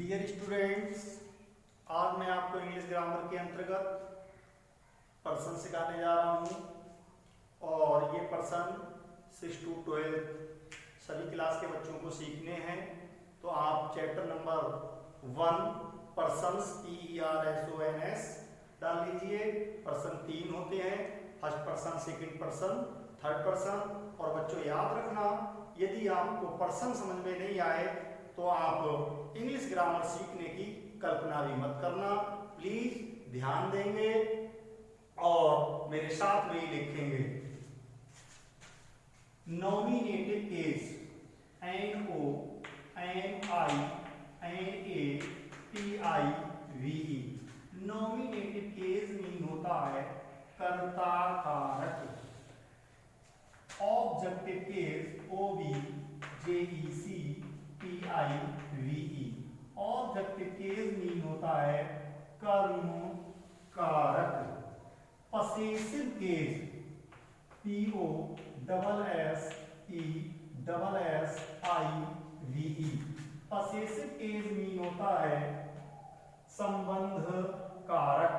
Dear students, आज मैं आपको इंग्लिश ग्रामर के अंतर्गत पर्सन सिखाने जा रहा हूँ और ये पर्सन 6 to 12 सभी क्लास के बच्चों को सीखने हैं। तो आप चैप्टर नंबर 1 पर्सन्स PERSONS डाल लीजिए। पर्सन 3 होते हैं, first person, second person, third person. और बच्चों याद रखना, यदि आपको पर्सन समझ में नहीं आए तो आप इंग्लिश ग्रामर सीखने की कल्पना भी मत करना। प्लीज ध्यान देंगे और मेरे साथ में ही लिखेंगे। Nominative case NOMINATIVE। Nominative case mean होता है कर्ता कारक। Objective case OBJECTIVE। Objective case mean होता है कर्म कारक। Possessive case POSSESSIVE। Possessive case mean होता है संबंध कारक।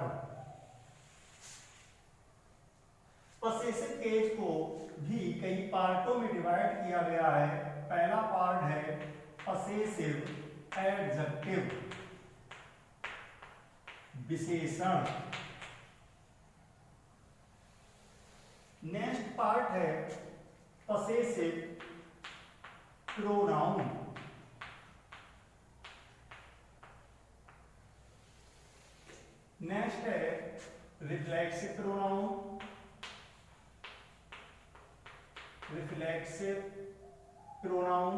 पसेसिव केस को भी कई पार्टों में डिवाइड किया गया है। पहला पार्ट है पसेसिव एडजेक्टिव, विशेषण। नेक्स्ट पार्ट है पसेसिव प्रोनाउन। नेक्स्ट है रिफ्लेक्सिव प्रोनाउन, रिफ्लेक्सिव प्रोनाउन।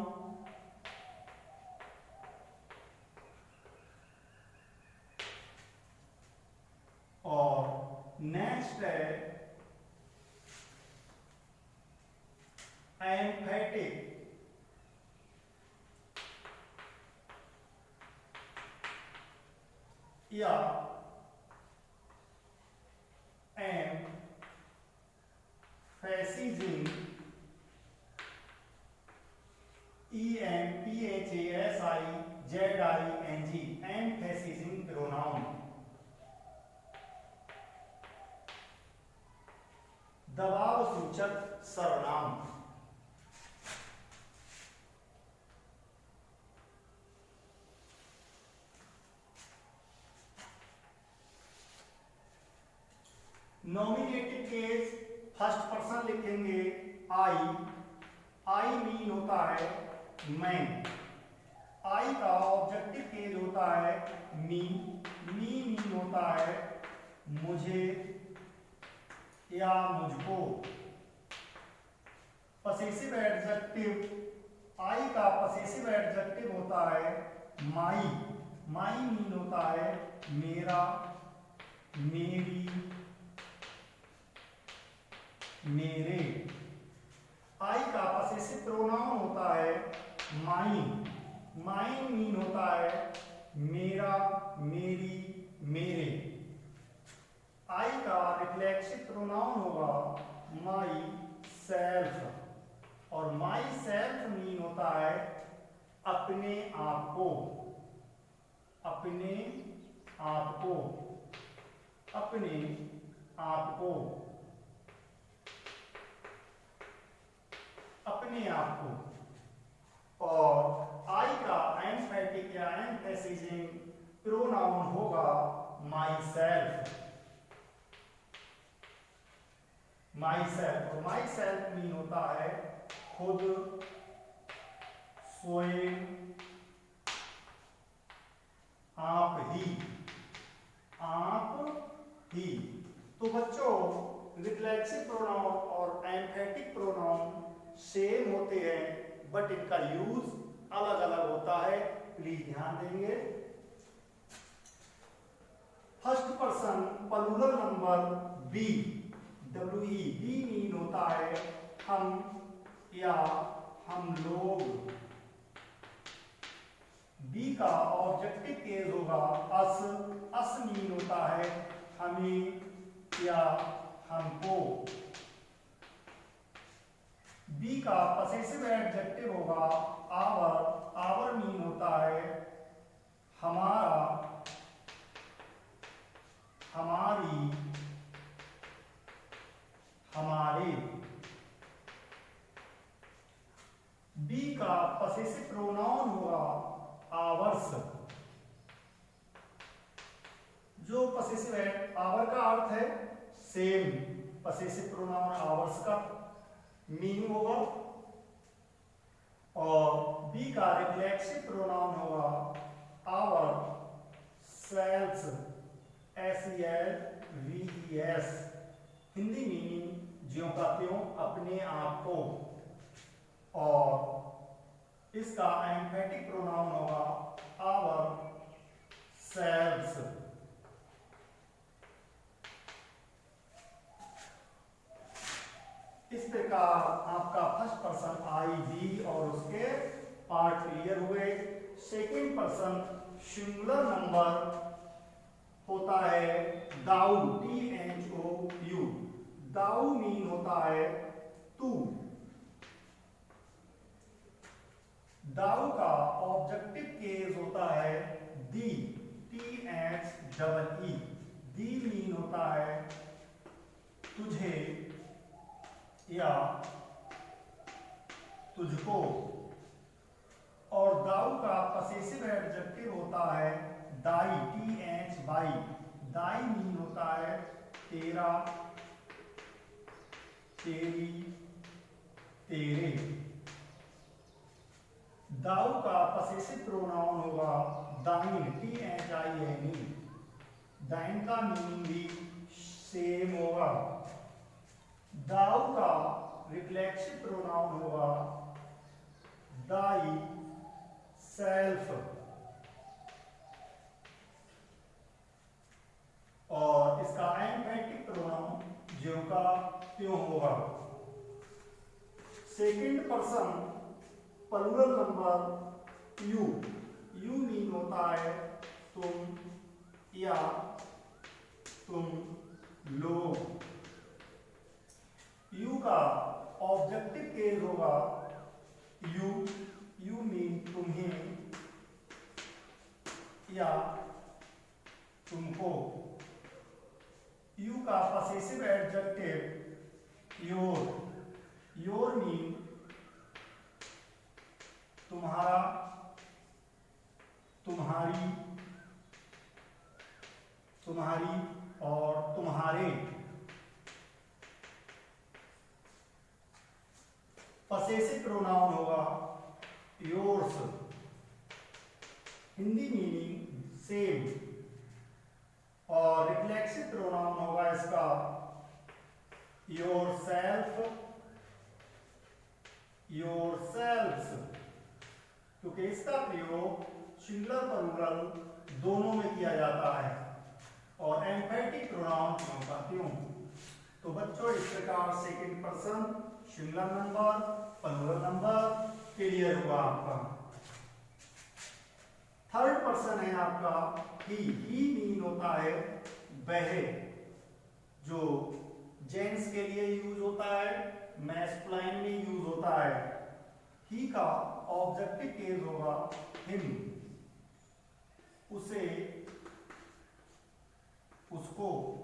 और नेक्स्ट है एम्फेटिक या एम्फेसिजिंग EMPHASIZING एम्फेसिजिंग प्रोनाउन। दबाव सूचक सर्वनाम। नॉमिनेटिव केस फर्स्ट पर्सन लिखेंगे आई मीन होता है मैं। आई का ऑब्जेक्टिव केस होता है मी मीन होता है मुझे या मुझको। पसेसिव एडजेक्टिव आई का पसेसिव एडजेक्टिव होता है माई मीन होता है मेरा, मेरी, मेरे। आई का पसेसिव प्रोनाउन होता है माइन मीन होता है मेरा, मेरी, मेरे। आई का रिफ्लेक्सिव प्रोनाउन होगा माई सेल्फ और माई सेल्फ मीन होता है अपने आप को, अपने आप को, अपने आप को, अपने आप को। और आई का एम्फेटिक या एम्फेसिजिंग प्रोनाउन होगा माई सेल्फ, माई सेल्फ। और माई सेल्फ मीन होता है खुद, स्वयं, आप ही, आप ही। तो बच्चों रिफ्लेक्सिव प्रोनाउन और एम्फेटिक प्रोनाउन सेम होते हैं बट इनका यूज अलग अलग होता है। प्लीज ध्यान देंगे। First person plural number we WE we mean होता है हम या हम लोग। बी का ऑब्जेक्टिव केस होगा अस मीन होता है हमें या हमको। बी का पसेसिव एडजेक्टिव होगा आवर मीन होता है का पसेसिव प्रोनाउन होगा आवर्स। जो पसेसिव है, आवर का अर्थ है सेम, पसेसिव प्रोनाउन आवर्स का मीनिंग होगा। और बी का रिफ्लेक्सिव प्रोनाउन होगा ourselves, SELVES, Hindi meaning ज्यों का त्यों, अपने आप को। और इसका एम्फेटिक प्रोनाउन होगा आवर सेल्स। इस प्रकार आपका फर्स्ट पर्सन आई बी और उसके पार्ट क्लियर हुए। सेकंड पर्सन सिंगुलर नंबर होता है दाऊ, THOU। दाऊ मीन होता है तू। दाऊ का ऑब्जेक्टिव केस होता है दी, THEE। दी मीन होता है तुझे या तुझको। और दाऊ का पसेसिव एडजेक्टिव होता है दाई, THY। दाई मीन होता है तेरा, तेरी, तेरे। दाऊ का पसेसिव प्रोनाउन होगा दाइन, THINE। दाइन का मीनिंग भी सेम होगा। दाऊ का रिफ्लेक्सिव प्रोनाउन होगा दाई सेल्फ। और इसका एम्फेटिक प्रोनाउन ज्यों का त्यों होगा। Second person plural number you. You mean होता है तुम या तुम लोग। यू का ऑब्जेक्टिव केस होगा यू। यू मीन तुम्हें या तुमको। यू का possessive adjective your. Your mean तुम्हारा, तुम्हारी, तुम्हारी और तुम्हारे। पसेसिव प्रोनाउन होगा योर्स, हिंदी मीनिंग सेम। और रिफ्लेक्सिव प्रोनाउन होगा इसका योरसेल्फ, योरसेल्व्स, क्योंकि इसका प्रयोग सिंगुलर प्लूरल दोनों में किया जाता है। और एम्फेटिक प्रोनाउन क्यों का क्यों। तो बच्चों इस प्रकार second person singular number plural number clear हुआ आपका। थर्ड पर्सन है आपका ही। ही मीन होता है वह, जो जेंट्स के लिए यूज होता है, मैस्कुलाइन में यूज होता है। ही का ऑब्जेक्टिव केस होगा हिम, उसे, उसको।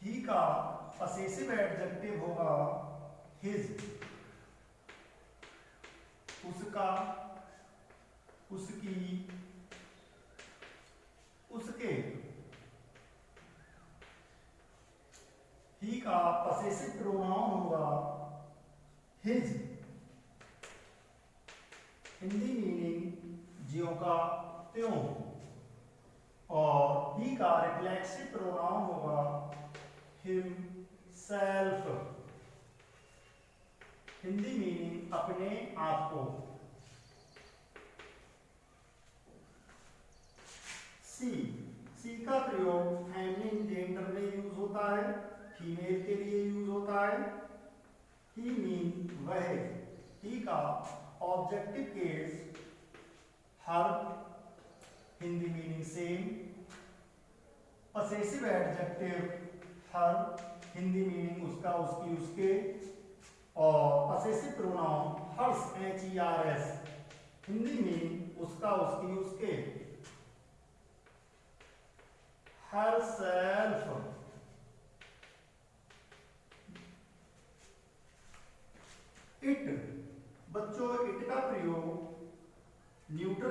ही का पसेसिव एडजेक्टिव होगा हिज, उसका, उसकी, उसके। ही का पसेसिव प्रोनाउन होगा हिज, हिंदी मीनिंग ज्यों का त्यों। और ही का रिफ्लेक्सिव प्रोनाउन होगा हिमसेल्फ, हिंदी मीनिंग अपने आप को। सी। सी का प्रयोग फेमिनिन जेंडर में यूज होता है, फीमेल के लिए यूज होता है। ही मीन वह। ही का objective case her, Hindi meaning same. Possessive adjective her, Hindi meaning उसका, उसकी, उसके। और possessive pronoun hers, HERS, Hindi meaning उसका, उसकी, उसके। हर सेल्फ,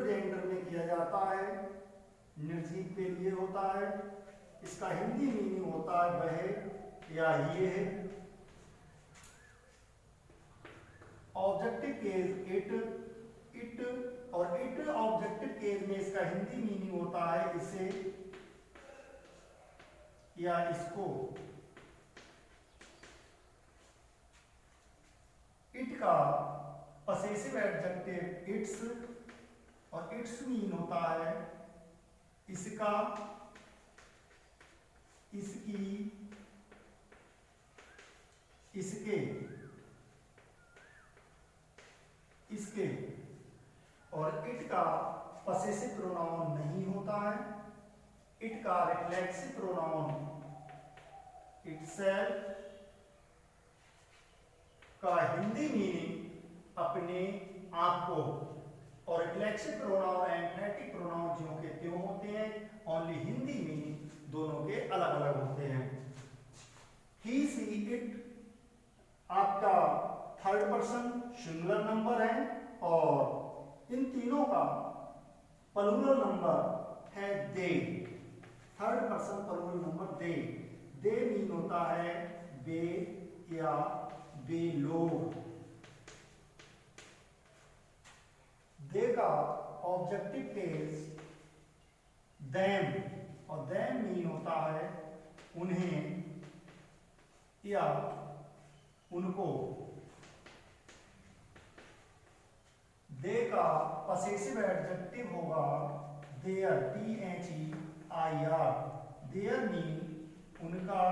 न्यूट्रल जेंडर में किया जाता है, निर्जीव के लिए होता है। इसका हिंदी मीनिंग होता है वह या ये है। ऑब्जेक्टिव केस इट और इट ऑब्जेक्टिव केस में इसका हिंदी मीनिंग होता है इसे या इसको। इट का पसेसिव एडजेक्टिव इट्स और इट्स मीन होता है इसका, इसकी, इसके, इसके। और इट का पसेसिव प्रोनाउन नहीं होता है। इट का रिफ्लेक्सिव प्रोनाउन इटसेल्फ का हिंदी मीनिंग अपने आप को, और रिफ्लेक्सिव प्रोनाउन एम्फेटिक प्रोनाउन ज्यों के त्यों होते हैं, ओनली हिंदी मीनिंग दोनों के अलग अलग होते हैं। ही सी इट आपका थर्ड पर्सन सिंगुलर नंबर है और इन तीनों का प्लूरल नंबर है they. Third person plural number they. They mean होता है वे या वे लोग। दे का ऑब्जेक्टिव केस देम और देम मीन होता है उन्हें या उनको। दे का पसेसिव एडजेक्टिव होगा देयर, THEIR। देयर मीन उनका,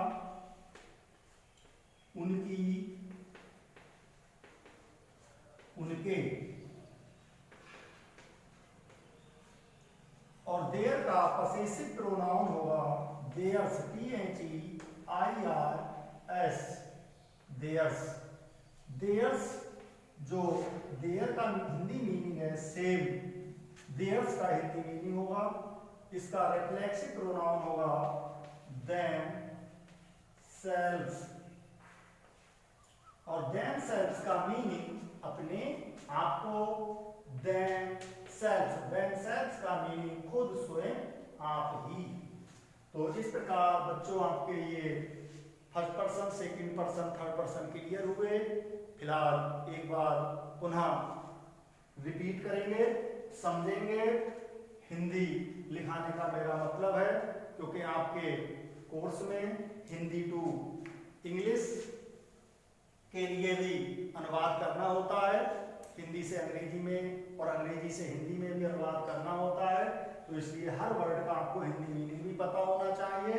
उनकी, उनके। और देयर का पसेसिव प्रोनाउन होगा देयर्स, THEIRS, देयर्स। देयर्स जो देयर का हिंदी मीनिंग है सेम, देयर्स का हिंदी मीनिंग होगा, इसका रिफ्लेक्सिव प्रोनाउन होगा देम सेल्व्स। और देम सेल्व्स का मीनिंग अपने आप को, देम सेल्व्स, देम सेल्व्स का मीनिंग खुद, स्वयं, आप ही। तो इस प्रकार बच्चों आपके ये first person, second person, third person clear हुए। फिलहाल एक बार पुनः रिपीट करेंगे, समझेंगे। हिंदी लिखाने का मेरा मतलब है क्योंकि आपके कोर्स में हिंदी टू इंग्लिश के लिए भी अनुवाद करना होता है, हिंदी से अंग्रेजी में और अंग्रेजी से हिंदी में भी अनुवाद करना होता है। तो इसलिए हर वर्ड का आपको हिंदी मीनिंग भी पता होना चाहिए।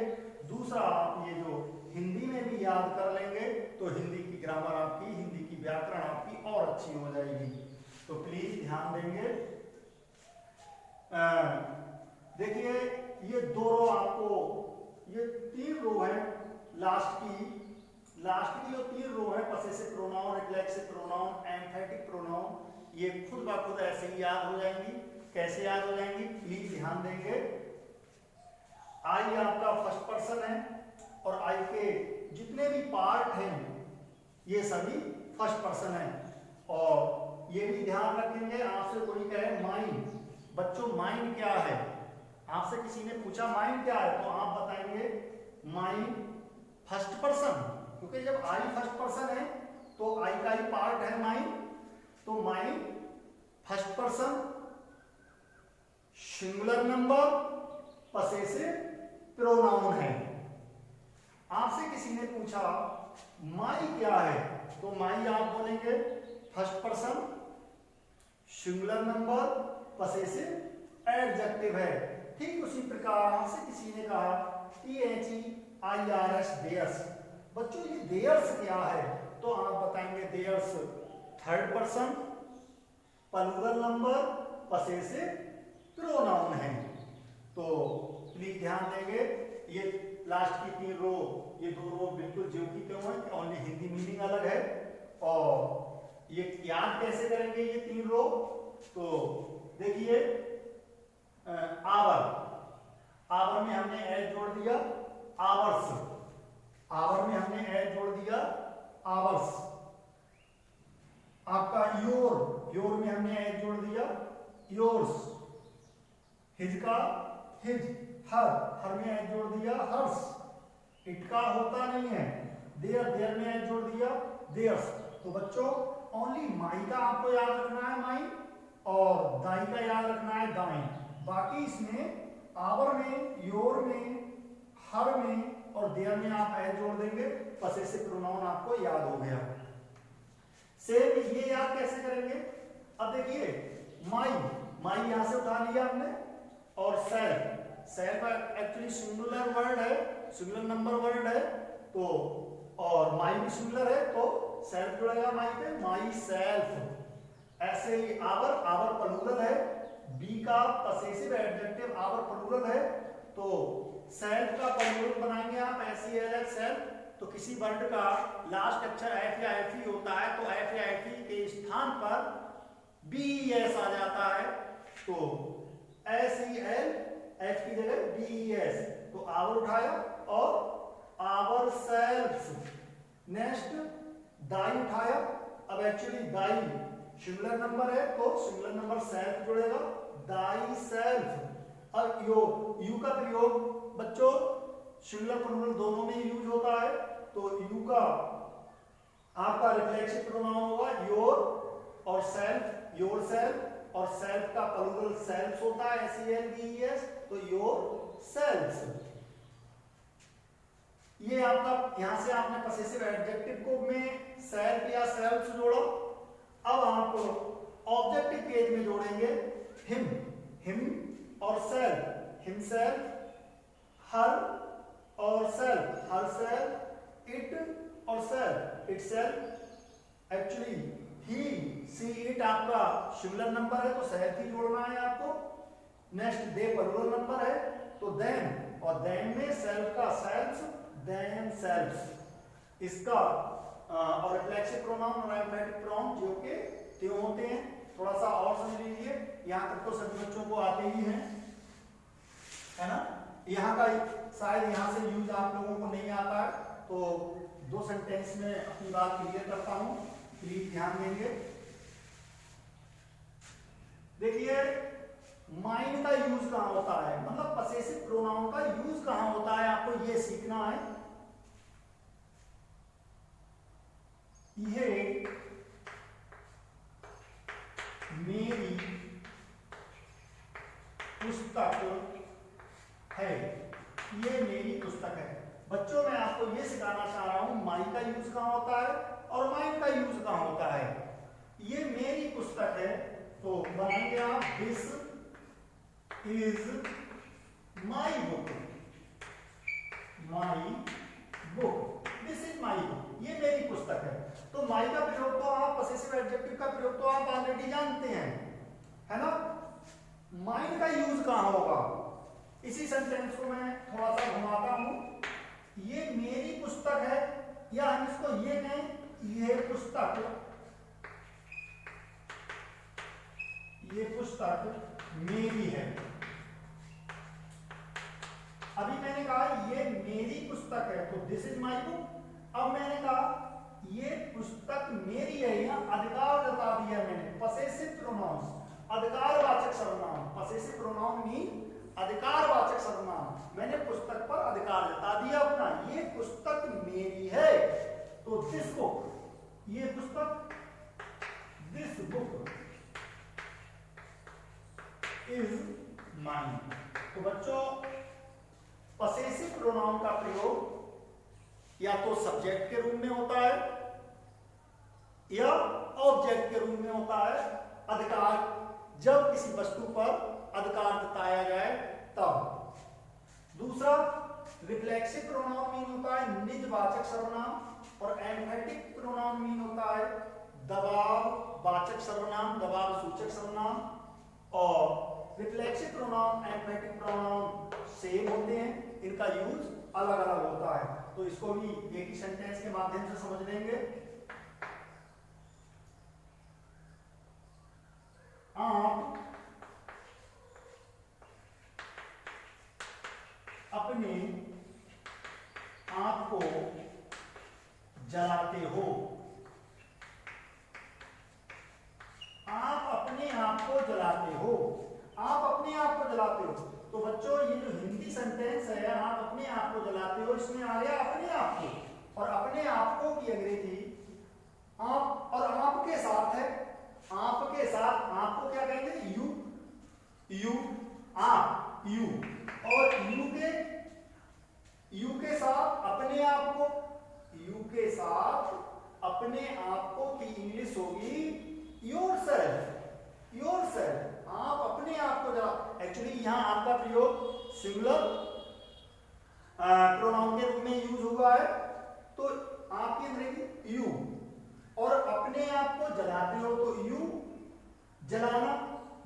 दूसरा, आप ये जो हिंदी में भी याद कर लेंगे तो हिंदी की ग्रामर आपकी, हिंदी की व्याकरण आपकी और अच्छी हो जाएगी। तो प्लीज ध्यान देंगे। देखिए ये दो रो आपको, ये तीन रो है, लास्ट की जो तीन रो है, possessive pronoun, reflexive pronoun, emphatic pronoun, ये खुद ब खुद ऐसे ही याद हो जाएंगी। कैसे याद हो जाएंगी, प्लीज ध्यान देंगे। आई आपका फर्स्ट पर्सन है और आई के जितने भी पार्ट हैं ये सभी फर्स्ट पर्सन है। और ये भी ध्यान रखेंगे, आपसे कोई कहे माइंड, बच्चों माइंड क्या है, आपसे किसी ने पूछा माइंड क्या है तो आप बताएंगे माइंड फर्स्ट पर्सन, क्योंकि जब आई फर्स्ट पर्सन है तो आई का ही पार्ट है माइंड, तो mind first person, singular number, possessive pronoun है। आपसे किसी ने पूछा माई क्या है तो माई आप बोलेंगे first person, singular number, possessive adjective है। ठीक उसी प्रकार आपसे किसी ने कहा THEIRS देयर्स, बच्चों ये देयर्स क्या है तो आप बताएंगे theirs third person, plural number, possessive pronoun है। तो प्लीज ध्यान देंगे, ये लास्ट की तीन रो, ये दो रो बिल्कुल ज्यों की त्यों है, ओनली हिंदी मीनिंग अलग है। और ये याद कैसे करेंगे ये तीन रो, तो देखिए आवर, आवर में हमने एज जोड़ दिया आवर्स, आवर में हमने एज जोड़ दिया आवर्स। आपका योर, योर में हमने एज जोड़ दिया योर्स। हिज का हिज, हर में एच जोड़ दिया हर्ष, इट का होता नहीं है, देयर में एच जोड़ दिया देयर्स। तो बच्चों ओनली माई का आपको याद रखना है माई, और दाई का याद रखना है दाई। बाकी इसमें आवर में, योर में, हर में और देयर में आप एच जोड़ देंगे, पसेसिव प्रोनाउन आपको याद हो गया। सेम ये याद कैसे करेंगे? अब देखिए माई यहां से उठा लिया हमने, और सेल्फ एक्चुअली सिंगुलर वर्ड है, सिंगुलर नंबर वर्ड है, तो और माई भी सिंगुलर है, तो सेल्फ जुड़ेगा माई पे, माई सेल्फ। ऐसे ही आवर प्लूरल है, बी का पसेसिव एडजेक्टिव आवर प्लूरल है, तो सेल्फ का प्लूरल बनाएंगे आप SELF सेल्फ। तो किसी वर्ड का लास्ट अक्षर एफ या एफ ई होता है, तो एफ या एफ ई के स्थान पर BES आ जाता है, तो SEL एफ की जगह BES, तो आवर उठाया और आवर सेल्फ। नेक्स्ट दाई उठाया, अब एक्चुअली दाई सिंगुलर नंबर है, तो सिंगुलर नंबर सेल्फ जुड़ेगा, दाई सेल्फ। और यू का प्रयोग बच्चों सिंगुलर प्लूरल दोनों में यूज होता है, तो यू का आपका रिफ्लेक्सिव प्रोनाउन होगा योर और सेल्फ, योर सेल्फ, और सेल्फ का प्लूरल सेल्फ होता है SELVES, तो योर सेल्फ। ये आपका यहां से आपने पसेसिव एडजेक्टिव को में सेल्फ या सेल्फ जोड़ा। अब आप ऑब्जेक्टिव केज में जोड़ेंगे हिम और सेल्फ, हिमसेल्फ, हर और सेल्फ, हर सेल्फ, इट और self, it self. Actually he, she, it आपका सिंगुलर नंबर है, तो सेल्फ ही जोड़ना है आपको। नेक्स्ट दे प्लूरल नंबर है, तो देम, और देम में सेल्फ का सेल्फ, देम सेल्फ। इसका और रिफ्लेक्सिव प्रोनाउन और एम्फैटिक प्रोनाउन जो के त्यों होते हैं, थोड़ा सा और समझ लीजिए, यहां तक तो सभी बच्चों को आते ही हैं, है ना। यहाँ का शायद यहाँ से यूज आप लोगों को नहीं आता है, तो 2 सेंटेंस में अपनी बात क्लियर करता हूं, प्लीज ध्यान देंगे। देखिए माइन का यूज कहां होता है, मतलब पसेसिव प्रोनाउन का यूज कहां होता है, आपको ये सीखना है। ये मेरी पुस्तक है, ये मेरी पुस्तक है। बच्चों मैं आपको ये सिखाना चाह रहा हूं माई का यूज कहां होता है और माइन का यूज कहां होता है। ये मेरी पुस्तक है, तो बनाएंगे आप this is my book, my book, this is my book, ये मेरी पुस्तक है। तो माई का प्रयोग तो आप, पसेसिव एडजेक्टिव का प्रयोग तो आप ऑलरेडी जानते हैं, है ना। माइन का यूज कहां होगा, इसी सेंटेंस को मैं थोड़ा सा घुमाता हूं। ये मेरी पुस्तक है, या हम इसको ये कहें, ये पुस्तक मेरी है। अभी मैंने कहा ये मेरी पुस्तक है, तो दिस इज माई बुक। अब मैंने कहा ये पुस्तक मेरी है, यहाँ अधिकार जता दिया मैंने, पसेसिव प्रोनाउन, अधिकारवाचक सर्वनाम। पसेसिव प्रोनाउन मीन अधिकारवाचक सर्वनाम, मैंने पुस्तक पर अधिकार जता दिया अपना, ये पुस्तक मेरी है, तो दिस बुक, ये पुस्तक, दिस बुक इज माइन। तो बच्चों पसेसिव प्रोनाउन का प्रयोग या तो सब्जेक्ट के रूप में होता है या ऑब्जेक्ट के रूप में होता है, अधिकार, जब किसी वस्तु पर अधिकार जताया जाए तब। दूसरा रिफ्लेक्सिव प्रोनाउन मीन होता है निजवाचक सर्वनाम, और एम्फैटिक प्रोनाउन मीन होता है दबाव वाचक सर्वनाम, दबाव सूचक सर्वनाम। और रिफ्लेक्सिव प्रोनाउन एम्फैटिक प्रोनाउन सेम होते हैं, इनका यूज अलग अलग होता है। तो इसको भी एक ही सेंटेंस के माध्यम से समझ लेंगे। आप अपने आप को जलाते हो, आप अपने आप को जलाते हो, आप अपने आप को जलाते हो। तो बच्चों ये जो हिंदी सेंटेंस है, आप अपने आप को जलाते हो, इसमें आ गया अपने आप को, और अपने आप को की अंग्रेजी आप, और आपके साथ है, आपके साथ, आपको क्या कहेंगे? यू, यू, आप, यू, और यू के साथ अपने आप को, यू के साथ अपने आप को की इंग्लिश होगी योरसेल्फ, योरसेल्फ, आप अपने आप को जला। एक्चुअली यहां आपका प्रयोग सिंगुलर प्रोनाउन के रूप में यूज हुआ है, तो आपकी अंग्रेजी यू, और अपने आप को जलाते हो तो यू, जलाना,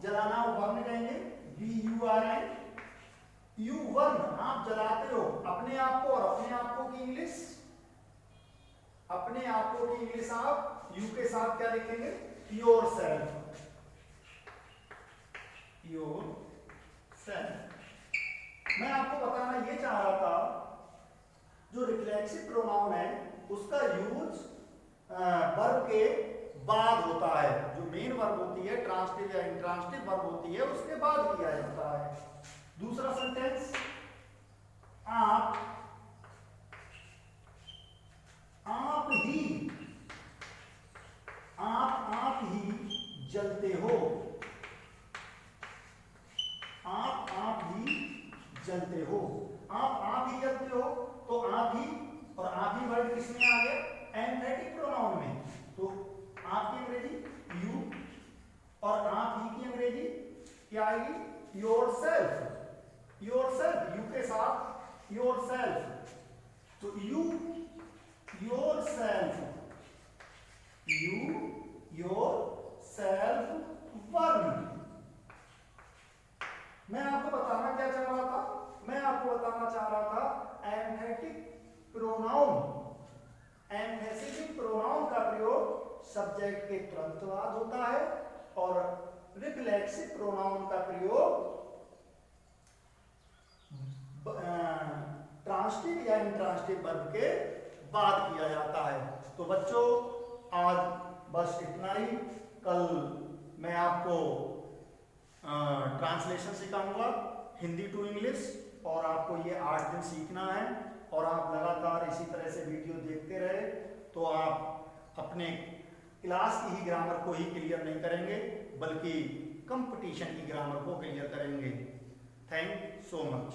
जलाना वर्न कहेंगे VURN, यू वर्न, आप जलाते हो अपने आप को, और अपने आप को की इंग्लिश, अपने आप को की इंग्लिश आप यू के साथ क्या लिखेंगे? Yourself, yourself. मैं आपको बताना ये चाह रहा था, जो रिफ्लेक्सिव प्रोनाउन है उसका यूज वर्ब के बाद होता है, जो मेन वर्ब होती है, ट्रांसटिव या इंट्रांसटिव वर्ब होती है, उसके बाद किया जाता है। दूसरा सेंटेंस, आप ही, आप ही जलते हो, आप ही जलते हो, आप ही जलते हो, तो आप ही, और आप ही वर्ड किसमें आ गया? एम्फेटिक प्रोनाउन में। तो आपकी अंग्रेजी यू, और आप ही की अंग्रेजी क्या आएगी? योरसेल्फ, योरसेल्फ, यू के साथ योरसेल्फ, तो यू, योरसेल्फ, यू, योरसेल्फ वर्न। मैं आपको बताना क्या चाह रहा था? मैं आपको बताना चाह रहा था एम्फेटिक प्रोनाउन, एम्फेसिटिव प्रोनाउन का प्रयोग सब्जेक्ट के तुरंत बाद होता है, और रिफ्लेक्सिव प्रोनाउन का प्रयोग ट्रांसटिव या इंट्रांसटिव वर्ब के बाद किया जाता है। तो बच्चों आज बस इतना ही। कल मैं आपको ट्रांसलेशन सिखाऊंगा हिंदी टू इंग्लिश, और आपको ये 8 दिन सीखना है, और आप लगातार इसी तरह से वीडियो देखते रहे तो आप अपने क्लास की ही ग्रामर को ही क्लियर नहीं करेंगे, बल्कि कंपटीशन की ग्रामर को क्लियर करेंगे। Thank so much.